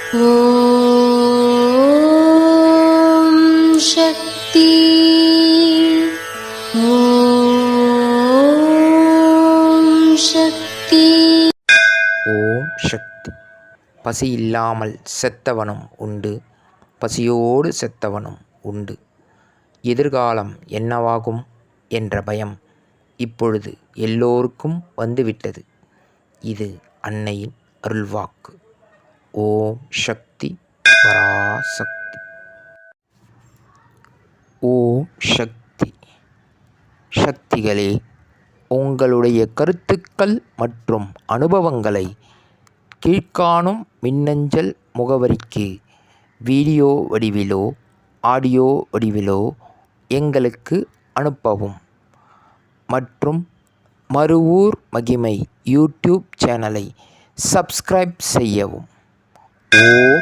ஓம் சக்தி. ஓம் சக்தி. ஓம் சக்தி. பசி இல்லாமல் செத்தவனும் உண்டு, பசியோடு செத்தவனும் உண்டு. எதிர்காலம் என்னவாகும் என்ற பயம் இப்பொழுது எல்லோருக்கும் வந்துவிட்டது. இது அன்னையின் அருள்வாக்கு. ஓம் சக்தி பராசக்தி. ஓம் சக்தி. சக்திகளே, உங்களுடைய கருத்துக்கள் மற்றும் அனுபவங்களை கீழ்க்காணும் மின்னஞ்சல் முகவரிக்கு வீடியோ வடிவிலோ ஆடியோ வடிவிலோ எங்களுக்கு அனுப்பவும். மற்றும் மறுவூர் மகிமை யூடியூப் சேனலை சப்ஸ்கிரைப் செய்யவும். ஓம்